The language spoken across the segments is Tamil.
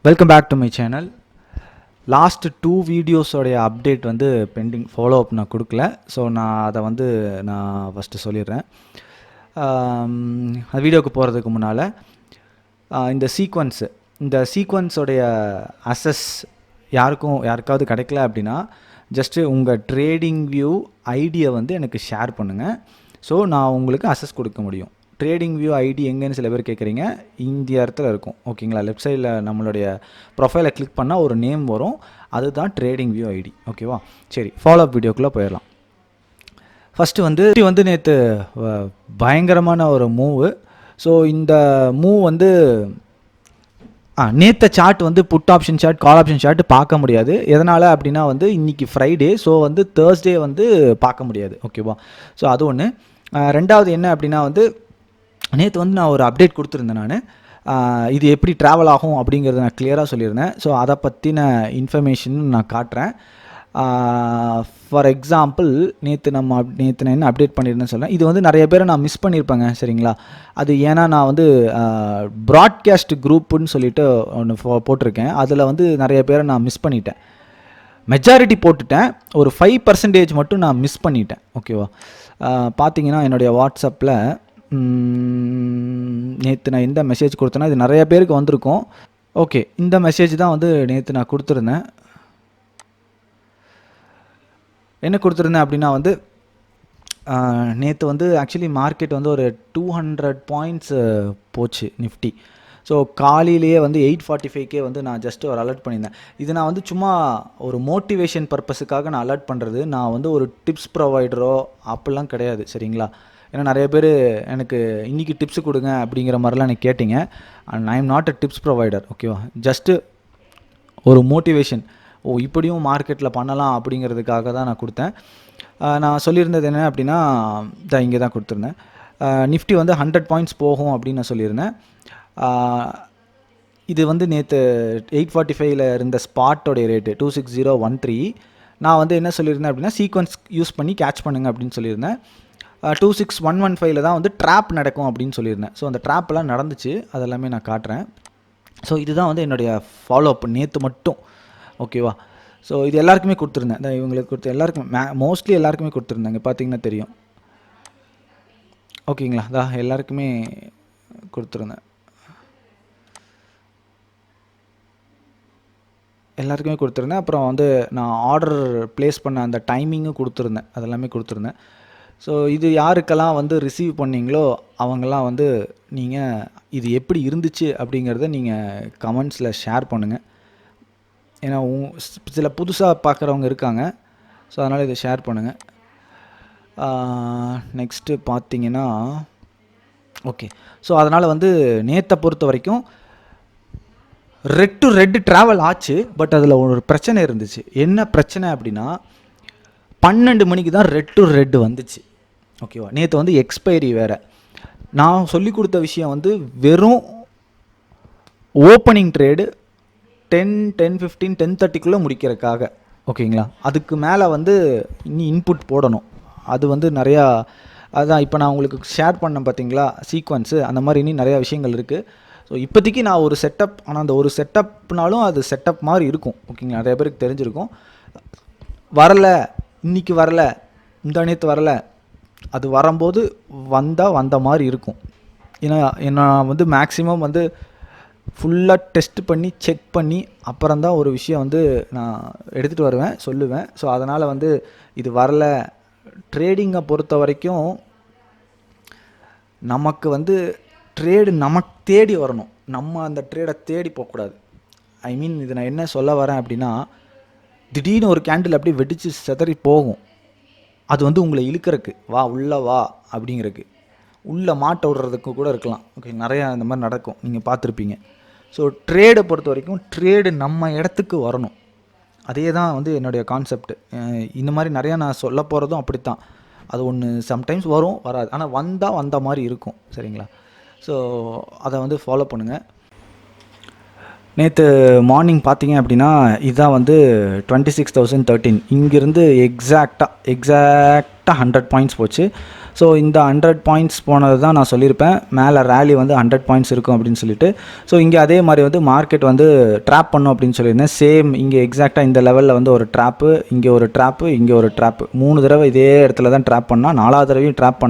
Welcome back to my channel. Last 2 வீடியோஸோடைய அப்டேட் வந்து பெண்டிங், ஃபாலோ அப் நான் கொடுக்கல. ஸோ நான் அதை வந்து நான் ஃபஸ்ட்டு சொல்லிடுறேன். அந்த வீடியோவுக்கு போகிறதுக்கு முன்னால் இந்த சீக்வன்ஸோடைய அசஸ் யாருக்காவது கிடைக்கல அப்படின்னா ஜஸ்ட்டு உங்கள் ட்ரேடிங் வியூ ஐடியை வந்து எனக்கு ஷேர் பண்ணுங்கள். ஸோ நான் உங்களுக்கு அசஸ் கொடுக்க முடியும். ட்ரேடிங் வியூ ஐடி எங்கேன்னு சில பேர் கேட்குறீங்க. இந்த இடத்துல இருக்கும், ஓகேங்களா? லெஃப்ட் சைடில் நம்மளுடைய ப்ரொஃபைலை கிளிக் பண்ணால் ஒரு நேம் வரும், அதுதான் ட்ரேடிங் வியூ ஐடி. ஓகேவா? சரி, ஃபாலோ அப் வீடியோக்குள்ளே போயிடலாம். ஃபஸ்ட்டு வந்து நேற்று பயங்கரமான ஒரு மூவு. ஸோ இந்த மூவ் வந்து நேற்று சார்ட் வந்து put option chart, call option chart பார்க்க முடியாது. எதனால் அப்படின்னா வந்து இன்றைக்கி ஃப்ரைடே, ஸோ வந்து தேர்ஸ்டே வந்து பார்க்க முடியாது. ஓகேவா? ஸோ அது ஒன்று. ரெண்டாவது என்ன அப்படின்னா வந்து நேற்று வந்து நான் ஒரு அப்டேட் கொடுத்துருந்தேன். நான் இது எப்படி ட்ராவல் ஆகும் அப்படிங்கிறத நான் கிளியராக சொல்லியிருந்தேன். ஸோ அதை பற்றின இன்ஃபர்மேஷன் நான் காட்டுறேன். ஃபார் எக்ஸாம்பிள் நேற்று நான் என்ன அப்டேட் பண்ணியிருந்தேன்னு சொல்கிறேன். இது வந்து நிறைய பேரை நான் மிஸ் பண்ணியிருப்பேங்க, சரிங்களா? அது ஏன்னா நான் வந்து ப்ராட்காஸ்ட் குரூப்புன்னு சொல்லிட்டு ஒன்று போட்டிருக்கேன். அதில் வந்து நிறைய பேரை நான் மிஸ் பண்ணிட்டேன். மெஜாரிட்டி போட்டுட்டேன், ஒரு 5% மட்டும் நான் மிஸ் பண்ணிட்டேன். ஓகேவா? பார்த்தீங்கன்னா என்னுடைய வாட்ஸ்அப்பில் நேற்று நான் எந்த மெசேஜ் கொடுத்தேன்னா இது நிறைய பேருக்கு வந்திருக்கும். ஓகே, இந்த மெசேஜ் தான் வந்து நேற்று நான் கொடுத்துருந்தேன். என்ன கொடுத்துருந்தேன் அப்படின்னா வந்து நேற்று வந்து ஆக்சுவலி மார்க்கெட் வந்து ஒரு 200 பாயிண்ட்ஸ் போச்சு நிஃப்டி. ஸோ காலையிலேயே வந்து 8:45 வந்து நான் ஜஸ்ட்டு ஒரு அலர்ட் பண்ணியிருந்தேன். இது நான் வந்து சும்மா ஒரு மோட்டிவேஷன் பர்பஸுக்காக நான் அலர்ட் பண்ணுறது. நான் வந்து ஒரு டிப்ஸ் ப்ரொவைடரோ அப்படிலாம் கிடையாது, சரிங்களா? ஏன்னா நிறைய பேர் எனக்கு இன்றைக்கி டிப்ஸ் கொடுங்க அப்படிங்கிற மாதிரிலாம் எனக்கு கேட்டிங்க. And I am not a tips provider. ஓகேவா? ஜஸ்ட்டு ஒரு மோட்டிவேஷன், இப்படியும் மார்க்கெட்டில் பண்ணலாம் அப்படிங்கிறதுக்காக தான் நான் கொடுத்தேன். நான் சொல்லியிருந்தது என்ன அப்படின்னா இங்கே தான் கொடுத்துருந்தேன். நிஃப்டி வந்து 100 பாயிண்ட்ஸ் போகும் அப்படின்னு நான் சொல்லியிருந்தேன். இது வந்து நேற்று 8:45 இருந்த ஸ்பாட்டோடைய ரேட்டு 26013. நான் வந்து என்ன சொல்லியிருந்தேன் அப்படின்னா சீக்வன்ஸ் யூஸ் பண்ணி கேட்ச் பண்ணுங்க அப்படின்னு சொல்லியிருந்தேன். 26115 தான் வந்து ட்ராப் நடக்கும் அப்படின்னு சொல்லியிருந்தேன். ஸோ அந்த ட்ராப்லாம் நடந்துச்சு, அதெல்லாமே நான் காட்டுறேன். ஸோ இதுதான் வந்து என்னுடைய ஃபாலோ அப் நேற்று மட்டும். ஓகேவா? ஸோ இது எல்லாருக்குமே கொடுத்துருந்தேன். இவங்களுக்கு கொடுத்த எல்லாருக்குமே மோஸ்ட்லி எல்லாருக்குமே கொடுத்துருந்தேங்க, பார்த்தீங்கன்னா தெரியும். ஓகேங்களா? எல்லாருக்குமே கொடுத்துருந்தேன். அப்புறம் வந்து நான் ஆர்டர் ப்ளேஸ் பண்ண அந்த டைமிங்கும் கொடுத்துருந்தேன், அதெல்லாமே கொடுத்துருந்தேன். ஸோ இது யாருக்கெல்லாம் வந்து ரிசீவ் பண்ணிங்களோ அவங்கெல்லாம் வந்து நீங்கள் இது எப்படி இருந்துச்சு அப்படிங்கிறத நீங்கள் கமெண்ட்ஸில் ஷேர் பண்ணுங்கள். ஏன்னா சில புதுசாக பார்க்குறவங்க இருக்காங்க. ஸோ அதனால் இதை ஷேர் பண்ணுங்கள். நெக்ஸ்ட்டு பார்த்தீங்கன்னா ஓகே, ஸோ அதனால் வந்து நேற்றை பொறுத்த வரைக்கும் ரெட் டு ரெட் ட்ராவல் ஆச்சு. பட் அதில் ஒரு பிரச்சனை இருந்துச்சு. என்ன பிரச்சனை அப்படின்னா 12 மணிக்கு தான் ரெட் டு ரெட் வந்துச்சு. ஓகேவா? நேற்று வந்து எக்ஸ்பைரி வேறு. நான் சொல்லி கொடுத்த விஷயம் வந்து வெறும் ஓப்பனிங் ட்ரேடு 10:15 10:30 முடிக்கிறதுக்காக. ஓகேங்களா? அதுக்கு மேலே வந்து இனி இன்புட் போடணும். அது வந்து நிறையா, அதுதான் இப்போ நான் உங்களுக்கு ஷேர் பண்ணேன் பார்த்தீங்களா சீக்வன்ஸு, அந்த மாதிரி இனி நிறையா விஷயங்கள் இருக்குது. ஸோ இப்போதைக்கு நான் ஒரு செட்டப், ஆனால் அந்த ஒரு செட்டப்னாலும் அது செட்டப் மாதிரி இருக்கும். ஓகேங்களா? நிறைய பேருக்கு தெரிஞ்சிருக்கும். வரலை, இன்றைக்கி வரலை, இந்த நேற்று வரலை, அது வரும்போது வந்த மாதிரி இருக்கும். ஏன்னா நான் வந்து மேக்ஸிமம் வந்து ஃபுல்லாக டெஸ்ட் பண்ணி செக் பண்ணி அப்புறம்தான் ஒரு விஷயம் வந்து நான் எடுத்துகிட்டு வருவேன், சொல்லுவேன். ஸோ அதனால் வந்து இது வரலை. ட்ரேடிங்கை பொறுத்த வரைக்கும் நமக்கு வந்து ட்ரேடு நமக்கு தேடி வரணும், நம்ம அந்த ட்ரேடை தேடி போகக்கூடாது. ஐ மீன் இது நான் என்ன சொல்ல வரேன் அப்படின்னா, திடீர்னு ஒரு கேண்டில் அப்படியே வெடித்து சிதறி போகும். அது வந்து உங்களை இழுக்கிறதுக்கு, வா உள்ளே வா அப்படிங்கிறதுக்கு, உள்ளே மாட்ட விடுறதுக்கு கூட இருக்கலாம். ஓகே, நிறையா இந்த மாதிரி நடக்கும், நீங்கள் பார்த்துருப்பீங்க. ஸோ ட்ரேடை பொறுத்த வரைக்கும் ட்ரேடு நம்ம இடத்துக்கு வரணும். அதே தான் வந்து என்னுடைய கான்செப்ட். இந்த மாதிரி நிறையா நான் சொல்ல போகிறதும் அப்படித்தான். அது ஒன்று சம்டைம்ஸ் வரும், வராது, ஆனால் வந்த மாதிரி இருக்கும், சரிங்களா? ஸோ அதை வந்து ஃபாலோ பண்ணுங்கள். நேற்று மார்னிங் பார்த்தீங்க அப்படின்னா இதுதான் வந்து 26,013 இங்கேருந்து எக்ஸாக்டாக 100 பாயிண்ட்ஸ் போச்சு. ஸோ இந்த 100 பாயிண்ட்ஸ் போனது தான் நான் சொல்லியிருப்பேன், மேலே ரேலி வந்து 100 பாயிண்ட்ஸ் இருக்கும் அப்படின்னு சொல்லிட்டு. ஸோ இங்கே அதே மாதிரி வந்து மார்க்கெட் வந்து ட்ராப் பண்ணும் அப்படின்னு சொல்லியிருந்தேன். சேம் இங்கே எக்ஸாக்டாக இந்த லெவலில் வந்து ஒரு ட்ராப்பு, இங்கே ஒரு ட்ராப்பு, இங்கே ஒரு ட்ராப்பு, 3 தடவை இதே இடத்துல தான் ட்ராப் பண்ணால், 4வது தடவையும் ட்ராப்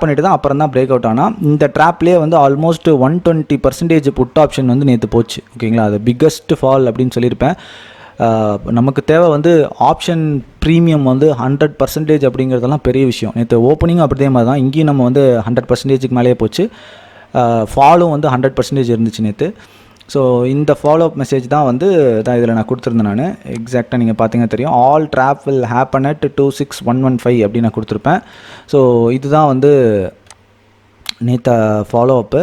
பண்ணிட்டு தான் அப்புறம் தான் பிரேக் அவுட் ஆனால் இந்த ட்ராப்லேயே வந்து ஆல்மோஸ்ட் 120% புட் ஆப்ஷன் வந்து நேற்று போச்சு. ஓகேங்களா, அது பிக்கஸ்ட் ஃபால் அப்படின்னு சொல்லியிருப்பேன். நமக்கு தேவை வந்து ஆப்ஷன் ப்ரீமியம் வந்து 100% அப்படிங்கிறதெல்லாம் பெரிய விஷயம். நேற்று ஓப்பனிங்கும் அப்படிதே மாதிரி தான், இங்கேயும் நம்ம வந்து 100%க்கு மேலேயே போச்சு. ஃபாலும் வந்து 100% இருந்துச்சு நேற்று. ஸோ இந்த ஃபாலோ அப் மெசேஜ் தான் வந்து தான் இதில் நான் கொடுத்துருந்தேன். நான் எக்ஸாக்டாக நீங்கள் பார்த்தீங்கன்னா தெரியும், all drop will happen at 26115 அப்படின்னு நான் கொடுத்துருப்பேன். ஸோ இதுதான் வந்து நேற்று ஃபாலோ அப்பு.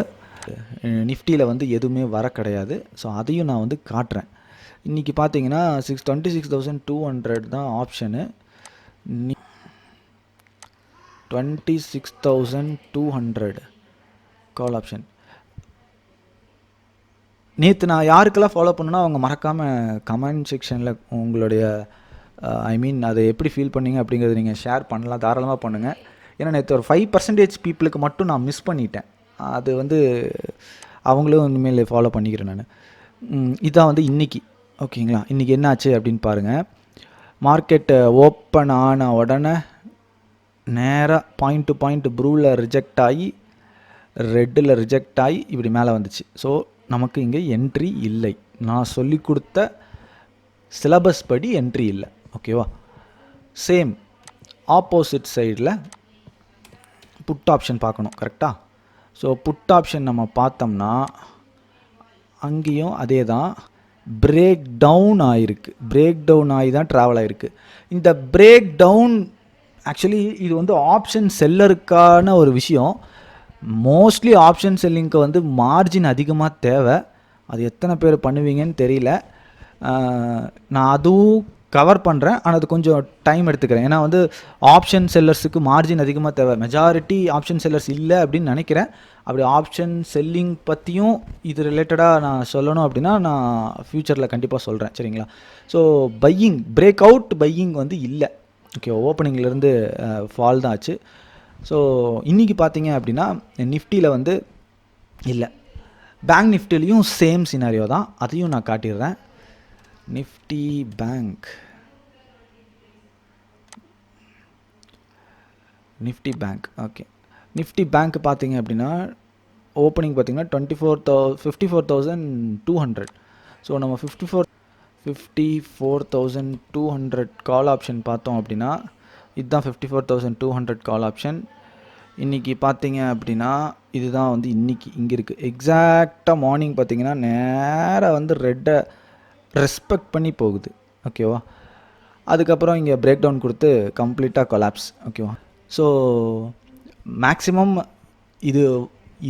நிஃப்டியில் வந்து எதுவுமே வர கிடையாது. ஸோ அதையும் நான் வந்து காட்டுறேன். இன்றைக்கி பார்த்தீங்கன்னா 26,200 தான் ஆப்ஷனு. 26,200 call option. நேற்று நான் யாருக்கெல்லாம் ஃபாலோ பண்ணுன்னா அவங்க மறக்காமல் கமெண்ட் செக்ஷனில் உங்களுடைய அதை எப்படி ஃபீல் பண்ணீங்க அப்படிங்கிறது நீங்கள் ஷேர் பண்ணலாம், தாராளமாக பண்ணுங்கள். ஏன்னா நேற்று ஒரு 5% பீப்புளுக்கு மட்டும் நான் மிஸ் பண்ணிட்டேன். அது வந்து அவங்களும் இனிமேல் ஃபாலோ பண்ணிக்கிறேன் நான். இதான் வந்து இன்றைக்கி. ஓகேங்களா, இன்றைக்கி என்ன ஆச்சு அப்படின்னு பாருங்கள். மார்க்கெட்டு ஓப்பன் ஆன உடனே நேராக பாயிண்ட் டு பாயிண்ட் ப்ளூவில் ரிஜெக்ட் ஆகி, ரெட்டில் ரிஜெக்ட் ஆகி இப்படி மேலே வந்துச்சு. ஸோ நமக்கு இங்கே என்ட்ரி இல்லை. நான் சொல்லி கொடுத்த சிலபஸ் படி என்ட்ரி இல்லை. ஓகேவா, சேம் ஆப்போசிட் சைடில் புட் ஆப்ஷன் பார்க்கணும். கரெக்டாக. ஸோ புட் ஆப்ஷன் நம்ம பார்த்தோம்னா அங்கேயும் அதே தான், பிரேக் டவுன் ஆகிருக்கு. பிரேக் டவுன் ஆகி தான் ட்ராவல் ஆகிருக்கு. இந்த பிரேக் டவுன் ஆக்சுவலி இது வந்து ஆப்ஷன் செல்லருக்கான ஒரு விஷயம். மோஸ்ட்லி ஆப்ஷன் செல்லிங்க்கு வந்து மார்ஜின் அதிகமாக தேவை. அது எத்தனை பேர் பண்ணுவீங்கன்னு தெரியல. நான் அதுவும் கவர் பண்ணுறேன், ஆனால் அது கொஞ்சம் டைம் எடுத்துக்கிறேன். ஏன்னா வந்து ஆப்ஷன் செல்லர்ஸுக்கு மார்ஜின் அதிகமாக தேவை. மெஜாரிட்டி ஆப்ஷன் செல்லர்ஸ் இல்லை அப்படின்னு நினைக்கிறேன். அப்படி ஆப்ஷன் செல்லிங் பற்றியும் இது ரிலேட்டடாக நான் சொல்லணும் அப்படின்னா நான் ஃப்யூச்சரில் கண்டிப்பாக சொல்கிறேன். சரிங்களா. So buying, break out buying வந்து இல்லை. ஓகே, ஓப்பனிங்லேருந்து ஃபால் தான் ஆச்சு. ஸோ இன்றைக்கி பார்த்தீங்க அப்படின்னா நிஃப்டியில் வந்து இல்லை. பேங்க் நிஃப்டிலையும் சேம் சினாரியோ தான், அதையும் நான் காட்டிடுறேன். Nifty bank okay, Nifty bank பார்த்தீங்க அப்படின்னா ஓப்பனிங் பார்த்தீங்கன்னா 54,200. ஸோ நம்ம 54,200 கால் ஆப்ஷன் பார்த்தோம் அப்படின்னா இதுதான் 54,200 கால் ஆப்ஷன். இன்றைக்கி பார்த்தீங்க அப்படின்னா இதுதான் வந்து இன்றைக்கி இங்கே இருக்குது. எக்ஸாக்டாக மார்னிங் பார்த்தீங்கன்னா நேராக வந்து ரெட்டை ரெஸ்பெக்ட் பண்ணி போகுது. ஓகேவா, அதுக்கப்புறம் இங்கே பிரேக் டவுன் கொடுத்து கம்ப்ளீட்டாக கொலாப்ஸ். ஓகேவா. ஸோ மேக்ஸிமம்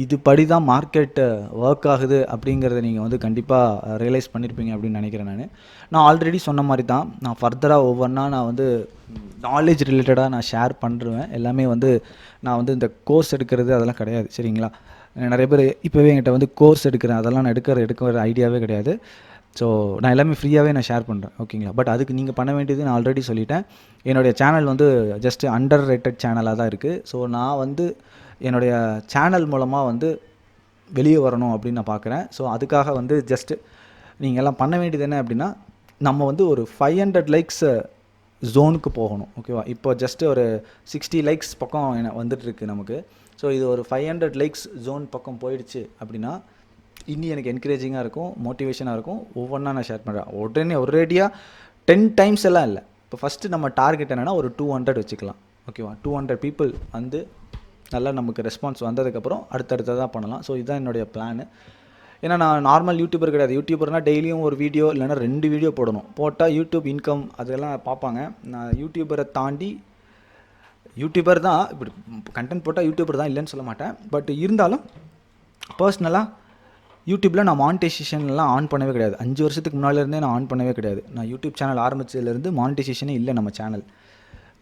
இது படி தான் மார்க்கெட்டு ஒர்க் ஆகுது அப்படிங்கிறத நீங்கள் வந்து கண்டிப்பாக ரியலைஸ் பண்ணியிருப்பீங்க அப்படின்னு நினைக்கிறேன். நான் ஆல்ரெடி சொன்ன மாதிரி தான், நான் ஃபர்தராக ஒவ்வொன்றா நான் வந்து நாலேஜ் ரிலேட்டடாக நான் ஷேர் பண்ணுறேன். எல்லாமே வந்து நான் வந்து இந்த கோர்ஸ் எடுக்கிறது அதெல்லாம் கிடையாது. சரிங்களா. நிறைய பேர் இப்போவே என்கிட்ட வந்து கோர்ஸ் எடுக்கிறேன், அதெல்லாம் நான் எடுக்கிற ஐடியாவே கிடையாது. ஸோ நான் எல்லாமே ஃப்ரீயாகவே நான் ஷேர் பண்ணுறேன். ஓகேங்களா. பட் அதுக்கு நீங்கள் பண்ண வேண்டியது நான் ஆல்ரெடி சொல்லிட்டேன். என்னுடைய சேனல் வந்து ஜஸ்ட் அண்டர் ரேட்டட் சேனலாக தான் இருக்குது. ஸோ நான் வந்து என்னுடைய சேனல் மூலமாக வந்து வெளியே வரணும் அப்படின்னு நான் பார்க்குறேன். ஸோ அதுக்காக வந்து ஜஸ்ட்டு நீங்கள் எல்லாம் பண்ண வேண்டியது என்ன அப்படின்னா, நம்ம வந்து ஒரு 500 லைக்ஸ் ஜோனுக்கு போகணும். ஓகேவா. இப்போ ஜஸ்ட்டு ஒரு 60 லைக்ஸ் பக்கம் வந்துட்டுருக்கு நமக்கு. ஸோ இது ஒரு 500 லைக்ஸ் ஜோன் பக்கம் போயிடுச்சு அப்படின்னா இன்னி எனக்கு என்கரேஜிங்காக இருக்கும், மோட்டிவேஷனாக இருக்கும். ஒவ்வொன்றா நான் ஷேர் பண்ணுறேன். உடனே ஒரேடியாக 10 டைம்ஸ் எல்லாம் இல்லை. இப்போ ஃபஸ்ட்டு நம்ம டார்கெட் என்னென்னா ஒரு 200 வச்சுக்கலாம். ஓகேவா. 200 பீப்புள் வந்து நல்லா நமக்கு ரெஸ்பான்ஸ் வந்ததுக்கப்புறம் அடுத்தடுத்ததாக பண்ணலாம். ஸோ இதுதான் என்னுடைய பிளானு. ஏன்னா நான் நார்மல் யூடியூபர் கிடையாது. யூடியூபர்னால் டெய்லியும் ஒரு வீடியோ இல்லைனா 2 வீடியோ போடணும். போட்டால் யூடியூப் இன்கம் அதெல்லாம் பார்ப்பாங்க. நான் யூடியூபரை தாண்டி யூடியூபர் தான், இப்படி கண்டென்ட் போட்டால் யூடியூபர் தான், இல்லைன்னு சொல்ல மாட்டேன். பட் இருந்தாலும் பர்சனலாக யூடியூப்பில் நான் மானிட்டைசேஷன்லாம் ஆன் பண்ணவே கிடையாது. 5 வருஷத்துக்கு முன்னாடிலேருந்தே நான் ஆன் பண்ணவே கிடையாது. நான் யூடியூப் சேனல் ஆரம்பித்ததுலேருந்து மானிட்டைசேஷனே இல்லை நம்ம சேனல்.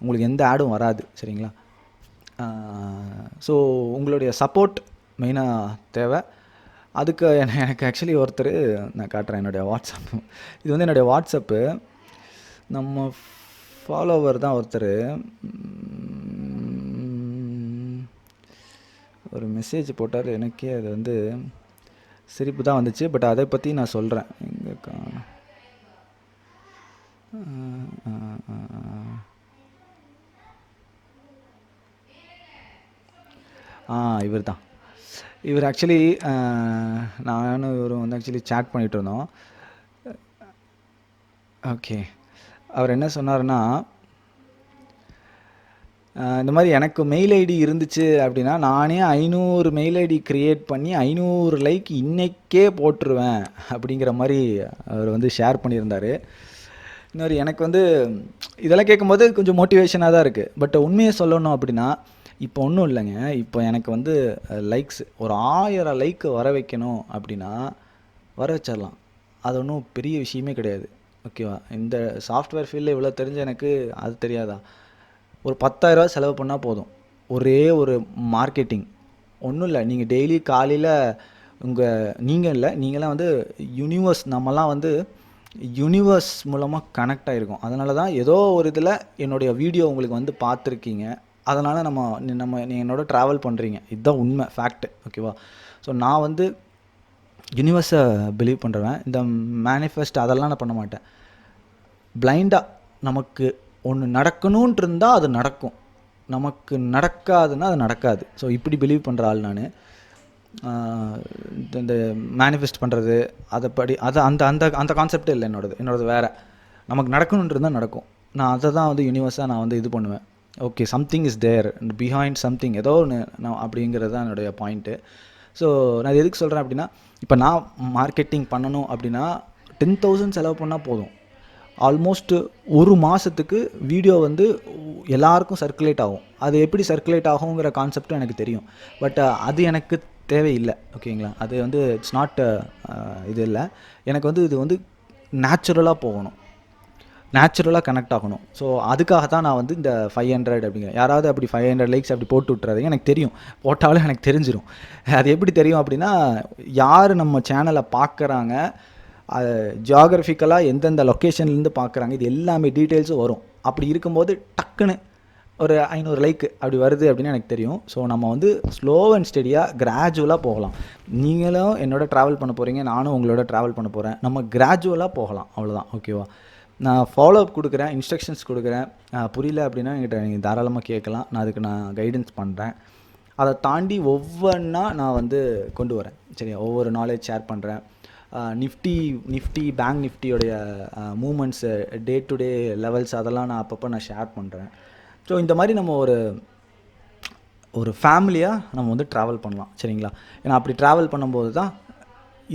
உங்களுக்கு எந்த ஆடும் வராது. சரிங்களா. ஸோ உங்களுடைய சப்போர்ட் மெயினாக தேவை. அதுக்கு எனக்கு ஆக்சுவலி ஒருத்தர் நான் காட்டுறேன் என்னுடைய வாட்ஸ்அப். இது வந்து என்னுடைய வாட்ஸ்அப்பு. நம்ம ஃபாலோவர் தான் ஒருத்தர் ஒரு மெசேஜ் போட்டார். எனக்கே அது வந்து சிரிப்பு தான் வந்துச்சு. பட் அதை பற்றி நான் சொல்கிறேன். எங்கே இவர் தான். இவர் ஆக்சுவலி நானும் இவரும் வந்து ஆக்சுவலி சேட் பண்ணிகிட்டு இருந்தோம். ஓகே, அவர் என்ன சொன்னார்னா, இந்த மாதிரி எனக்கு மெயில் ஐடி இருந்துச்சு அப்படின்னா நானே 500 மெயில் ஐடி க்ரியேட் பண்ணி 500 லைக் இன்றைக்கே போட்டுருவேன் அப்படிங்கிற மாதிரி அவர் வந்து ஷேர் பண்ணியிருந்தார். இன்னொரு எனக்கு வந்து இதெல்லாம் கேட்கும்போது கொஞ்சம் மோட்டிவேஷனாக தான் இருக்குது. பட் உண்மையை சொல்லணும் அப்படின்னா இப்போ ஒன்றும் இல்லைங்க. இப்போ எனக்கு வந்து லைக்ஸ் ஒரு 1000 லைக் வர வைக்கணும் அப்படின்னா வர வச்சிடலாம். அது ஒன்றும் பெரிய விஷயமே கிடையாது. ஓகேவா? இந்த சாஃப்ட்வேர் ஃபீல்டில் இவ்வளோ தெரிஞ்ச எனக்கு அது தெரியாதா? ஒரு 10,000 செலவு பண்ணால் போதும். ஒரே ஒரு மார்க்கெட்டிங் ஒன்றும் இல்லை. நீங்கள் டெய்லி காலையில் நீங்களாம் வந்து யூனிவர்ஸ், நம்மலாம் வந்து யூனிவர்ஸ் மூலமாக கனெக்ட் ஆகிருக்கோம். அதனால தான் ஏதோ ஒரு இதில் என்னுடைய வீடியோ உங்களுக்கு வந்து பார்த்துருக்கீங்க. அதனால் நீங்கள் என்னோட ட்ராவல் பண்ணுறீங்க. இதுதான் உண்மை, ஃபேக்ட். ஓகேவா? ஸோ நான் வந்து யூனிவர்ஸை பிலீவ் பண்ணுறேன். இந்த மேனிஃபெஸ்ட் அதெல்லாம் நான் பண்ண மாட்டேன். பிளைண்டாக நமக்கு ஒன்று நடக்கணுன்ட்டு இருந்தால் அது நடக்கும், நமக்கு நடக்காதுன்னா அது நடக்காது. ஸோ இப்படி பிலீவ் பண்ணுற ஆள் நான். இந்த மேனிஃபெஸ்ட் பண்ணுறது அந்த அந்த அந்த கான்செப்டே இல்லை என்னோடது வேறு. நமக்கு நடக்கணுன்ட்டு இருந்தால் நடக்கும். நான் அதை தான் வந்து யூனிவர்ஸாக நான் வந்து இது பண்ணுவேன். Okay, something is there behind something, ஏதோ ஒன்று நான் அப்படிங்கிறது தான் என்னுடைய பாயிண்ட்டு. ஸோ நான் இது எதுக்கு சொல்கிறேன் அப்படின்னா, இப்போ நான் மார்க்கெட்டிங் பண்ணணும் அப்படின்னா 10,000 செலவு பண்ணால் போதும். ஆல்மோஸ்ட் ஒரு மாதத்துக்கு வீடியோ வந்து எல்லாருக்கும் சர்க்குலேட் ஆகும். அது எப்படி சர்க்குலேட் ஆகுங்கிற கான்செப்டும் எனக்கு தெரியும். பட் அது எனக்கு தேவையில்லை. ஓகேங்களா? அது வந்து இட்ஸ் நாட் இது இல்லை. எனக்கு வந்து இது வந்து நேச்சுரலாக போகணும், நேச்சுரலாக கனெக்ட் ஆகணும். ஸோ அதுக்காக தான் நான் வந்து இந்த 500 அப்படிங்கிறேன். யாராவது அப்படி 500 லைக்ஸ் அப்படி போட்டு விட்டுறாதீங்க. எனக்கு தெரியும், போட்டாலும் எனக்கு தெரிஞ்சிடும். அது எப்படி தெரியும் அப்படின்னா, யார் நம்ம சேனலை பார்க்குறாங்க, ஜியாகிரபிக்கலாக எந்தெந்த லொக்கேஷன்லேருந்து பார்க்குறாங்க, இது எல்லாமே டீட்டெயில்ஸும் வரும். அப்படி இருக்கும்போது டக்குன்னு ஒரு 500 லைக் அப்படி வருது அப்படின்னு எனக்கு தெரியும். ஸோ நம்ம வந்து ஸ்லோ அண்ட் ஸ்டெடியாக கிராஜுவலாக போகலாம். நீங்களும் என்னோட ட்ராவல் பண்ண போகிறீங்க, நானும் உங்களோட ட்ராவல் பண்ண போகிறேன். நம்ம கிராஜுவலாக போகலாம், அவ்வளோதான். ஓகேவா? நான் ஃபாலோ அப் கொடுக்குறேன், இன்ஸ்ட்ரக்ஷன்ஸ் கொடுக்குறேன். புரியல அப்படின்னா என்கிட்ட நீங்கள் தாராளமாக கேட்கலாம். நான் அதுக்கு கைடன்ஸ் பண்ணுறேன். அதை தாண்டி ஒவ்வொன்றா நான் வந்து கொண்டு வரேன். சரியா? ஒவ்வொரு நாலேஜ் ஷேர் பண்ணுறேன். நிஃப்டி பேங்க் நிஃப்டியோடைய moments, day to day levels, அதெல்லாம் நான் அப்பப்போ நான் ஷேர் பண்ணுறேன். ஸோ இந்த மாதிரி நம்ம ஒரு ஃபேமிலியாக நம்ம வந்து ட்ராவல் பண்ணலாம். சரிங்களா? ஏன்னா அப்படி ட்ராவல் பண்ணும்போது தான்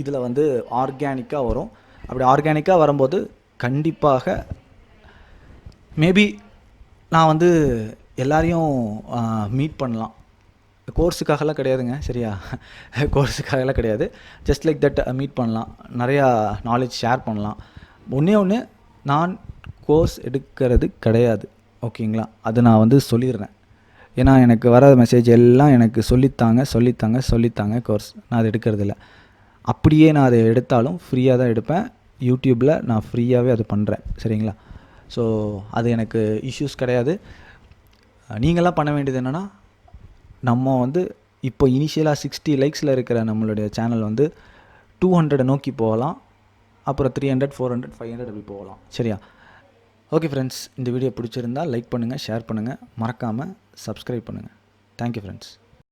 இதில் வந்து ஆர்கானிக்காக வரும். அப்படி ஆர்கானிக்காக வரும்போது கண்டிப்பாக மேபி நான் வந்து எல்லாரையும் மீட் பண்ணலாம். கோர்ஸுக்காகலாம் கிடையாதுங்க. சரியா? கோர்ஸுக்காகலாம் கிடையாது. ஜஸ்ட் லைக் தட் மீட் பண்ணலாம், நிறையா நாலேஜ் ஷேர் பண்ணலாம். ஒன்று நான் கோர்ஸ் எடுக்கிறது கிடையாது. ஓகேங்களா? அது நான் வந்து சொல்லிடுறேன். ஏன்னா எனக்கு வர மெசேஜ் எல்லாம் எனக்கு சொல்லித்தாங்க கோர்ஸ். நான் அது எடுக்கிறதில்ல. அப்படியே நான் அதை எடுத்தாலும் ஃப்ரீயாக தான் எடுப்பேன். யூடியூப்பில் நான் ஃப்ரீயாகவே அது பண்ணுறேன். சரிங்களா? ஸோ அது எனக்கு இஷ்யூஸ் கிடையாது. நீங்களாம் பண்ண வேண்டியது என்னென்னா, நம்ம வந்து இப்போ இனிஷியலாக 60 லைக்ஸில் இருக்கிற நம்மளுடைய சேனல் வந்து 200 நோக்கி போகலாம். அப்புறம் 300, 400, 500 அப்படி போகலாம். சரியா? ஓகே ஃப்ரெண்ட்ஸ், இந்த வீடியோ பிடிச்சிருந்தால் லைக் பண்ணுங்கள், ஷேர் பண்ணுங்கள், மறக்காமல் சப்ஸ்கிரைப் பண்ணுங்கள். Thank you friends.